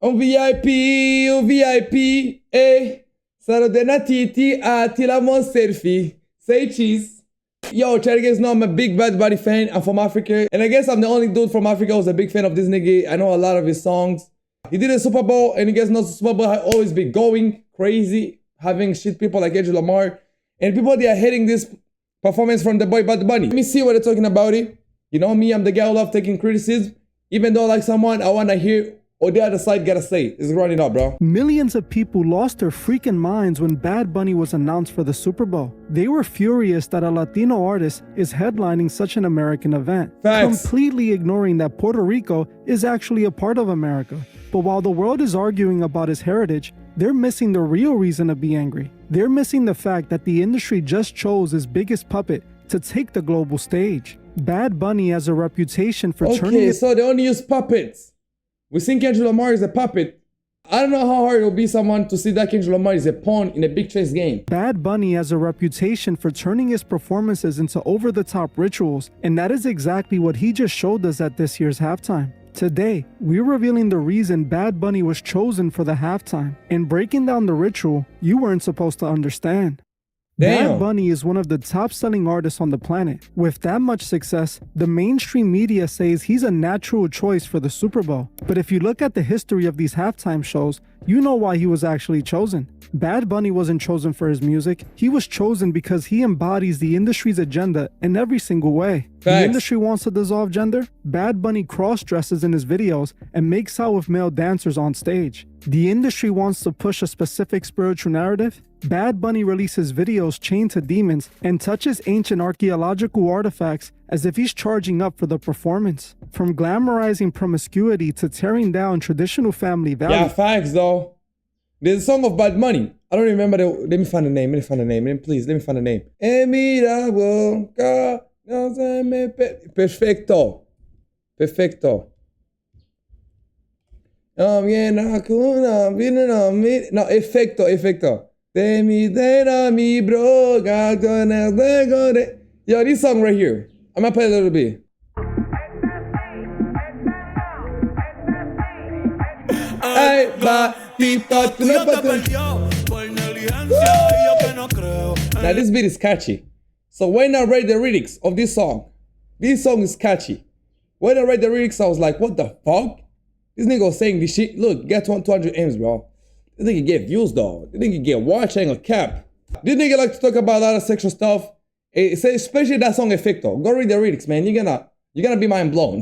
Un VIP, Sarò denatiti a Tilamon Selfie. Say cheese. Yo, try to guys know I'm a big Bad Bunny fan. I'm from Africa. And I guess I'm the only dude from Africa who's a big fan of this nigga. I know a lot of his songs. He did a Super Bowl, and you guys know the Super Bowl has always been going crazy, having shit people like Angel Lamar. And people, they are hating this performance from the boy Bad Bunny. Let me see what they're talking about it. You know me, I'm the guy who love taking criticism. Even though I like someone, I want to hear or the other side gotta say. It's running up, bro. Millions of people lost their freaking minds when Bad Bunny was announced for the Super Bowl. They were furious that a Latino artist is headlining such an American event, Facts. completely ignoring that Puerto Rico is actually a part of America. But while the world is arguing about his heritage, they're missing the real reason to be angry. They're missing the fact that the industry just chose his biggest puppet to take the global stage. Bad Bunny has a reputation for turning... Okay, so they only use puppets. We think Kendrick Lamar is a puppet. I don't know how hard it will be someone to see that Kendrick Lamar is a pawn in a big chess game. Bad Bunny has a reputation for turning his performances into over-the-top rituals, and that is exactly what he just showed us at this year's halftime. Today, we're revealing the reason Bad Bunny was chosen for the halftime, and breaking down the ritual you weren't supposed to understand. Damn. Bad Bunny is one of the top-selling artists on the planet. With that much success, the mainstream media says he's a natural choice for the Super Bowl. But if you look at the history of these halftime shows, you know why he was actually chosen. Bad Bunny wasn't chosen for his music. He was chosen because he embodies the industry's agenda in every single way. Facts. The industry wants to dissolve gender. Bad Bunny cross-dresses in his videos and makes out with male dancers on stage. The industry wants to push a specific spiritual narrative. Bad Bunny releases videos chained to demons and touches ancient archaeological artifacts as if he's charging up for the performance. From glamorizing promiscuity to tearing down traditional family values. Yeah, facts though. There's a song of Bad Bunny. I don't remember the... Let me find the name. Please, let me find the name. Perfecto. Perfecto. No, efecto. Yo, this song right here. I'm gonna play a little bit. Now this beat is catchy. So when I read the lyrics of this song is catchy. When I read the lyrics, I was like, what the fuck? This nigga was saying this shit. Look, get 200 M's, bro. This nigga get views, dog. This nigga get watch angle cap. This nigga like to talk about a lot of sexual stuff. Especially that song Efecto. Go read the lyrics, man. You're gonna be mind blown.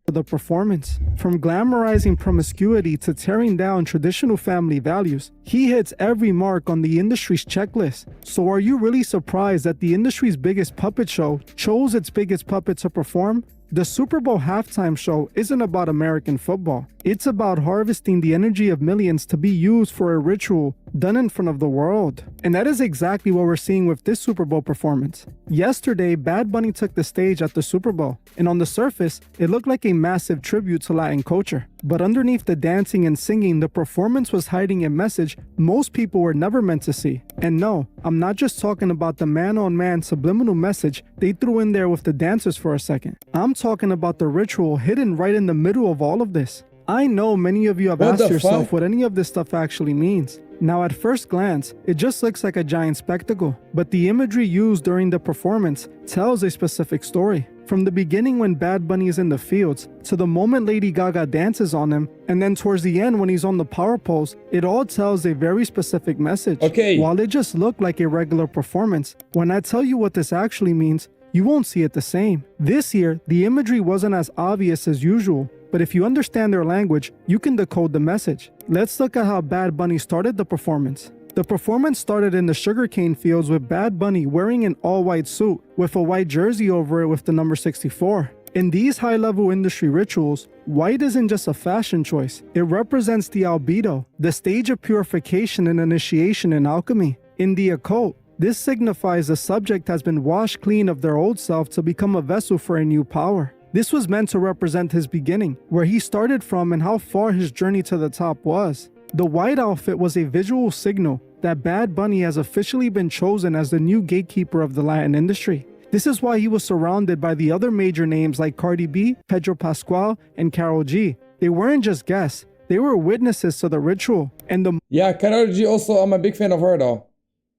The performance. From glamorizing promiscuity to tearing down traditional family values, he hits every mark on the industry's checklist. So are you really surprised that the industry's biggest puppet show chose its biggest puppet to perform? The Super Bowl halftime show isn't about American football. It's about harvesting the energy of millions to be used for a ritual done in front of the world. And that is exactly what we're seeing with this Super Bowl performance. Yesterday, Bad Bunny took the stage at the Super Bowl, and on the surface, it looked like a massive tribute to Latin culture. But underneath the dancing and singing, the performance was hiding a message most people were never meant to see. And no, I'm not just talking about the man-on-man subliminal message they threw in there with the dancers for a second. I'm talking about the ritual hidden right in the middle of all of this. I know many of you have asked yourself what any of this stuff actually means. Now at first glance, it just looks like a giant spectacle, but the imagery used during the performance tells a specific story. From the beginning when Bad Bunny is in the fields, to the moment Lady Gaga dances on him, and then towards the end when he's on the power pose, it all tells a very specific message. Okay. While it just looked like a regular performance, when I tell you what this actually means, you won't see it the same. This year, the imagery wasn't as obvious as usual, but if you understand their language, you can decode the message. Let's look at how Bad Bunny started the performance. The performance started in the sugarcane fields with Bad Bunny wearing an all-white suit with a white jersey over it with the number 64. In these high-level industry rituals, white isn't just a fashion choice. It represents the albedo, the stage of purification and initiation in alchemy. In the occult, this signifies the subject has been washed clean of their old self to become a vessel for a new power. This was meant to represent his beginning, where he started from and how far his journey to the top was. The white outfit was a visual signal that Bad Bunny has officially been chosen as the new gatekeeper of the Latin industry. This is why he was surrounded by the other major names like Cardi B, Pedro Pascal, and Karol G. They weren't just guests, they were witnesses to the ritual. And the Yeah, Karol G also, I'm a big fan of her though.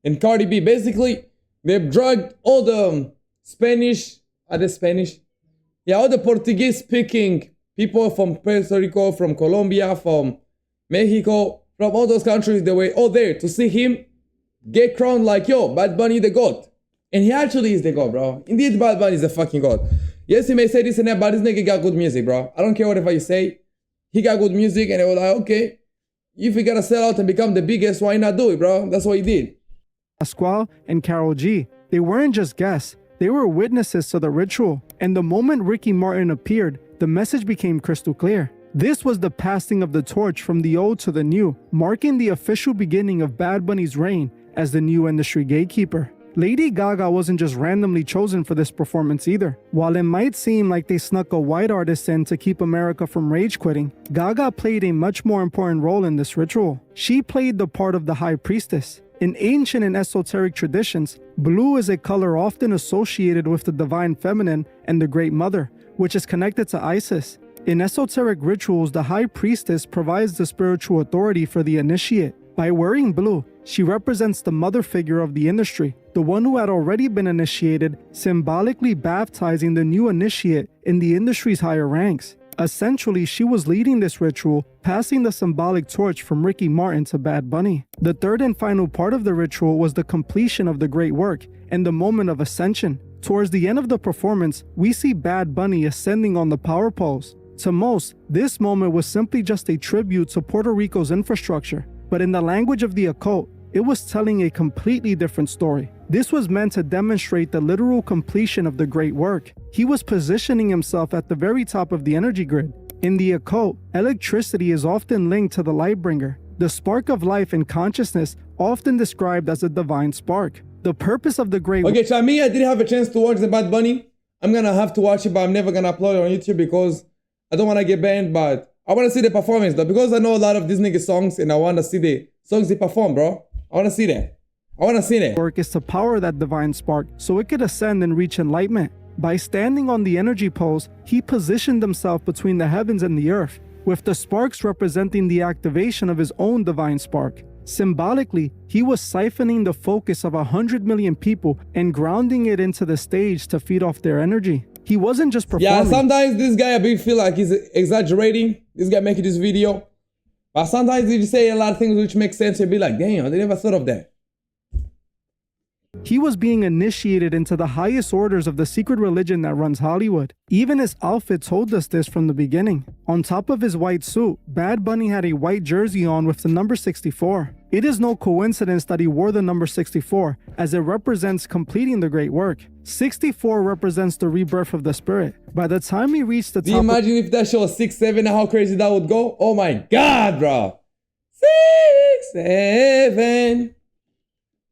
And Cardi B, basically, they've drugged all the Spanish, are they Spanish? Yeah, all the Portuguese speaking people from Puerto Rico, from Colombia, from Mexico, from all those countries, they were all there to see him get crowned like, yo, Bad Bunny the God. And he actually is the God, bro. Indeed, Bad Bunny is the fucking God. Yes, he may say this and that, but this nigga got good music, bro. I don't care whatever you say. He got good music, and they were like, okay, if you gotta sell out and become the biggest, why not do it, bro? That's what he did. Pasquale and Karol G, they weren't just guests, they were witnesses to the ritual. And the moment Ricky Martin appeared, the message became crystal clear. This was the passing of the torch from the old to the new, marking the official beginning of Bad Bunny's reign as the new industry gatekeeper. Lady Gaga wasn't just randomly chosen for this performance either. While it might seem like they snuck a white artist in to keep America from rage quitting, Gaga played a much more important role in this ritual. She played the part of the high priestess. In ancient and esoteric traditions, blue is a color often associated with the divine feminine and the Great Mother, which is connected to Isis. In esoteric rituals, the high priestess provides the spiritual authority for the initiate. By wearing blue, she represents the mother figure of the industry, the one who had already been initiated, symbolically baptizing the new initiate in the industry's higher ranks. Essentially, she was leading this ritual, passing the symbolic torch from Ricky Martin to Bad Bunny. The third and final part of the ritual was the completion of the great work and the moment of ascension. Towards the end of the performance, we see Bad Bunny ascending on the power pose. To most, this moment was simply just a tribute to Puerto Rico's infrastructure, but in the language of the occult, it was telling a completely different story. This was meant to demonstrate the literal completion of the great work. He was positioning himself at the very top of the energy grid. In the occult, electricity is often linked to the light bringer, the spark of life and consciousness, often described as a divine spark. The purpose of the great Okay, so me, I didn't have a chance to watch the Bad Bunny. I'm gonna have to watch it, but I'm never gonna upload it on YouTube because I don't wanna get banned, but I wanna see the performance though, because I know a lot of these nigga songs and I wanna see the songs they perform, bro. I wanna see that. I wanna see that. Work is to power that divine spark so it could ascend and reach enlightenment. By standing on the energy pose, he positioned himself between the heavens and the earth, with the sparks representing the activation of his own divine spark. Symbolically, he was siphoning the focus of 100 million people and grounding it into the stage to feed off their energy. He wasn't just performing. Yeah, sometimes this guy I feel like he's exaggerating. This guy making this video. But sometimes he just say a lot of things which make sense. You'll be like, damn, I never thought of that. He was being initiated into the highest orders of the secret religion that runs Hollywood. Even his outfit told us this from the beginning. On top of his white suit, Bad Bunny had a white jersey on with the number 64. It is no coincidence that he wore the number 64, as it represents completing the great work. 64 represents the rebirth of the spirit. By the time he reached the top... Do you imagine if that show was 6'7", how crazy that would go? Oh my God, bro. 6'7".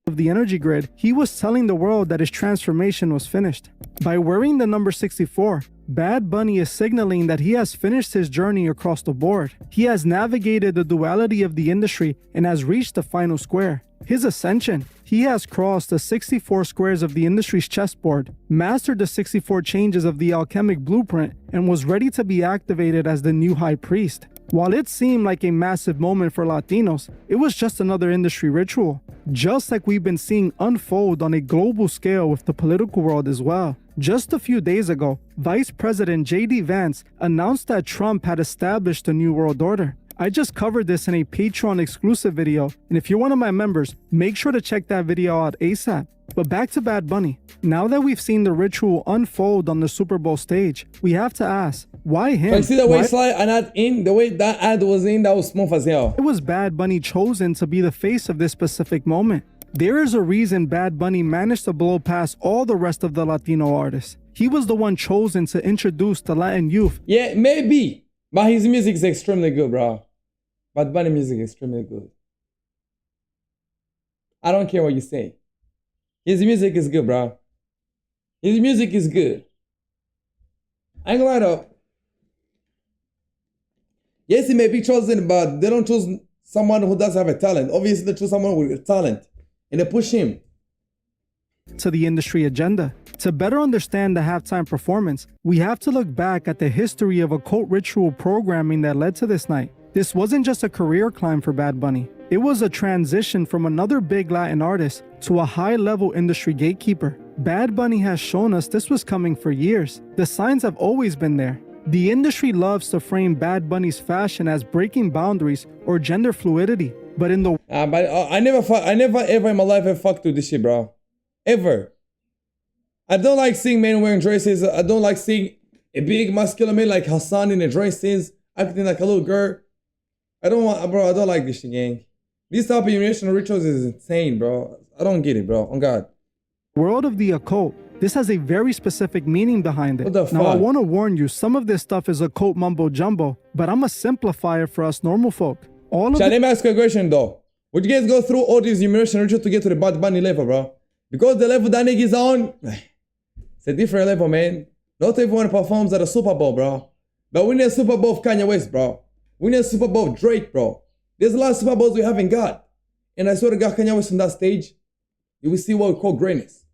of the energy grid, he was telling the world that his transformation was finished. By wearing the number 64, Bad Bunny is signaling that he has finished his journey across the board. He has navigated the duality of the industry and has reached the final square. His ascension. He has crossed the 64 squares of the industry's chessboard, mastered the 64 changes of the alchemic blueprint, and was ready to be activated as the new high priest. While it seemed like a massive moment for Latinos, it was just another industry ritual, just like we've been seeing unfold on a global scale with the political world as well. Just a few days ago, Vice President J.D. Vance announced that Trump had established a new world order. I just covered this in a Patreon exclusive video, and if you're one of my members, make sure to check that video out ASAP. But back to Bad Bunny. Now that we've seen the ritual unfold on the Super Bowl stage, we have to ask, why him? So you see the way slide and not in, the way that ad was in, that was smooth as hell. It was Bad Bunny chosen to be the face of this specific moment. There is a reason Bad Bunny managed to blow past all the rest of the Latino artists. He was the one chosen to introduce the Latin youth. Yeah, maybe, but his music is extremely good, bro. Bad Bunny music is extremely good. I don't care what you say. His music is good, bro. His music is good. I ain't gonna lie though. Yes, he may be chosen, but they don't choose someone who does have a talent. Obviously, they choose someone with talent. And they push him. to the industry agenda. To better understand the halftime performance, we have to look back at the history of occult ritual programming that led to this night. This wasn't just a career climb for Bad Bunny. It was a transition from another big Latin artist to a high-level industry gatekeeper. Bad Bunny has shown us this was coming for years. The signs have always been there. The industry loves to frame Bad Bunny's fashion as breaking boundaries or gender fluidity, but in the I never ever in my life have fucked with this shit, bro. Ever. I don't like seeing men wearing dresses. I don't like seeing a big muscular man like Hassan in the dresses, acting like a little girl. I don't like this shit, gang. This type of humiliation rituals is insane, bro. I don't get it, bro. On God. world of the occult, this has a very specific meaning behind it. What the fuck? Now, I want to warn you, some of this stuff is occult mumbo jumbo, but I'm going to simplify it for us normal folk. Let me ask you a question, though. Would you guys go through all these humiliation rituals to get to the Bad Bunny level, bro? Because the level that nigga's on, it's a different level, man. Not everyone performs at a Super Bowl, bro. But we need a Super Bowl of Kanye West, bro. We need a Super Bowl of Drake, bro. There's a lot of Super Bowls we haven't got. And I swear to God, Kanye West on that stage, you will see what we call greatness.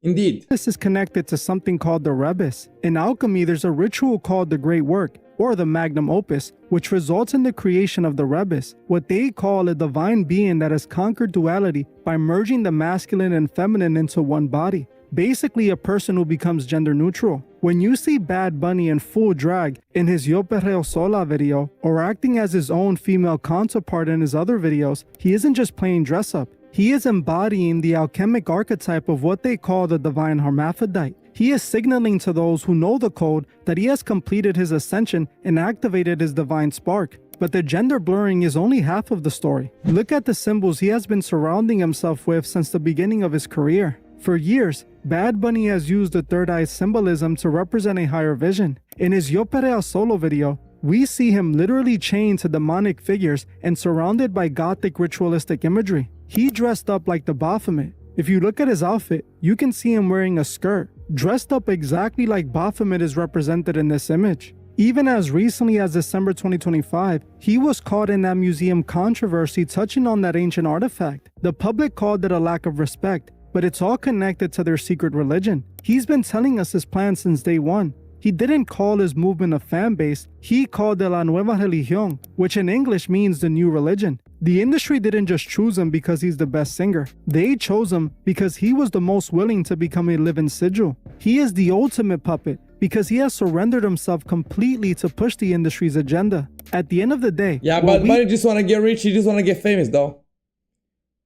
Indeed. This is connected to something called the rebus. In alchemy, there's a ritual called the Great Work, or the Magnum Opus, which results in the creation of the rebus, what they call a divine being that has conquered duality by merging the masculine and feminine into one body. Basically, a person who becomes gender neutral. When you see Bad Bunny in full drag in his Yo Perreo Sola video, or acting as his own female counterpart in his other videos, he isn't just playing dress up. He is embodying the alchemic archetype of what they call the divine hermaphrodite. He is signaling to those who know the code that he has completed his ascension and activated his divine spark. But the gender blurring is only half of the story. Look at the symbols he has been surrounding himself with since the beginning of his career. For years, Bad Bunny has used the third eye symbolism to represent a higher vision. In his Yo Perreo Solo video, we see him literally chained to demonic figures and surrounded by gothic ritualistic imagery. He dressed up like the Baphomet. If you look at his outfit, you can see him wearing a skirt, dressed up exactly like Baphomet is represented in this image. Even as recently as December 2025, he was caught in that museum controversy touching on that ancient artifact. The public called it a lack of respect, but it's all connected to their secret religion. He's been telling us his plan since day one. He didn't call his movement a fan base, he called it La Nueva Religión, which in English means the new religion. The industry didn't just choose him because he's the best singer. They chose him because he was the most willing to become a living sigil. He is the ultimate puppet because he has surrendered himself completely to push the industry's agenda. At the end of the day... Yeah, but Bunny just want to get rich, he just want to get famous, though.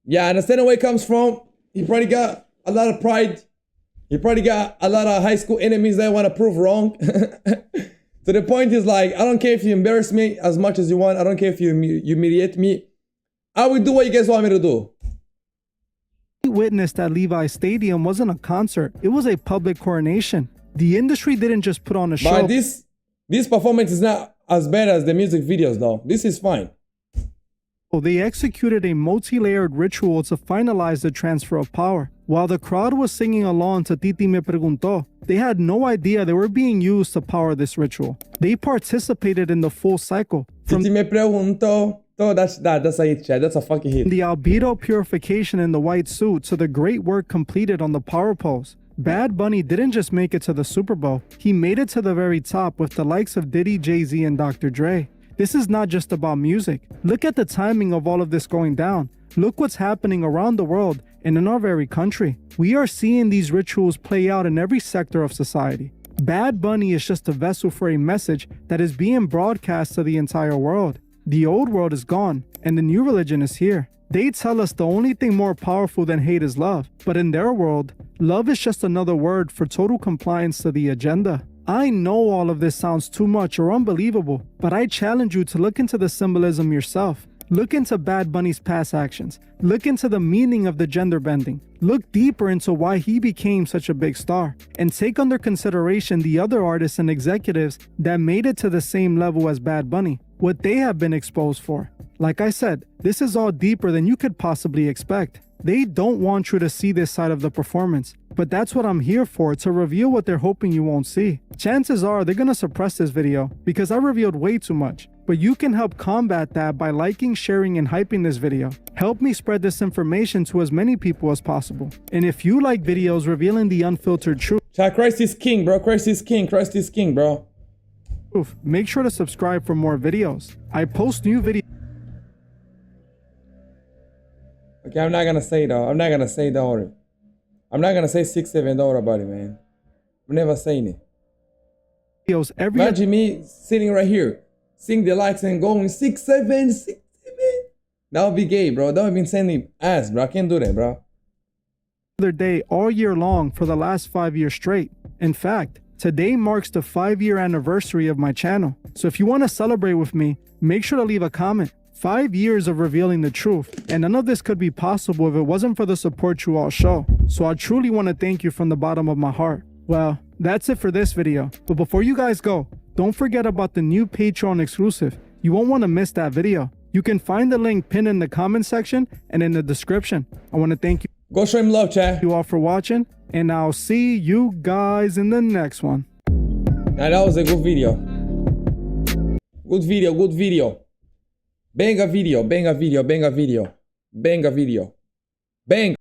Yeah, I understand where it comes from. He probably got a lot of pride. He probably got a lot of high school enemies that want to prove wrong. So the point is like, I don't care if you embarrass me as much as you want. I don't care if you humiliate me. I will do what you guys want me to do. We witnessed at Levi's Stadium wasn't a concert. It was a public coronation. The industry didn't just put on a show. But this performance is not as bad as the music videos, though. This is fine. They executed a multi-layered ritual to finalize the transfer of power. While the crowd was singing along to Titi Me Preguntó, they had no idea they were being used to power this ritual. They participated in the full cycle. From Titi Me Preguntó. Oh, that's a hit, Chad. That's a fucking hit. The albedo purification in the white suit to the great work completed on the power pose. Bad Bunny didn't just make it to the Super Bowl. He made it to the very top with the likes of Diddy, Jay-Z, and Dr. Dre. This is not just about music. Look at the timing of all of this going down. Look what's happening around the world and in our very country. We are seeing these rituals play out in every sector of society. Bad Bunny is just a vessel for a message that is being broadcast to the entire world. The old world is gone, and the new religion is here. They tell us the only thing more powerful than hate is love, but in their world, love is just another word for total compliance to the agenda. I know all of this sounds too much or unbelievable, but I challenge you to look into the symbolism yourself. Look into Bad Bunny's past actions. Look into the meaning of the gender bending. Look deeper into why he became such a big star. And take under consideration the other artists and executives that made it to the same level as Bad Bunny, what they have been exposed for. Like I said, this is all deeper than you could possibly expect. They don't want you to see this side of the performance, but that's what I'm here for, to reveal what they're hoping you won't see. Chances are they're gonna suppress this video because I revealed way too much, but you can help combat that by liking, sharing, and hyping this video. Help me spread this information to as many people as possible. And if you like videos revealing the unfiltered truth, Chat, Christ is king, bro. Christ is king. Christ is king, bro. make sure to subscribe for more videos. I post new videos. Okay, I'm not gonna say though. I'm not gonna say though. I'm not gonna say $6-7 about it, man. I'm never saying it. Every Imagine me sitting right here, seeing the likes and going 6-7. That would be gay, bro. That would be sending ass, bro. I can't do that, bro. other day all year long for the last 5 years straight. In fact, today marks the 5-year anniversary of my channel. So if you want to celebrate with me, make sure to leave a comment. 5 years of revealing the truth, and none of this could be possible if it wasn't for the support you all show. So I truly want to thank you from the bottom of my heart. Well, that's it for this video. But before you guys go, don't forget about the new Patreon exclusive. You won't want to miss that video. You can find the link pinned in the comment section and in the description. I want to thank you. Go show him love, chat. You all for watching, and I'll see you guys in the next one. Now that was a good video. Good video, good video. Bang a video, bang a video, bang a video. Bang a video. Bang.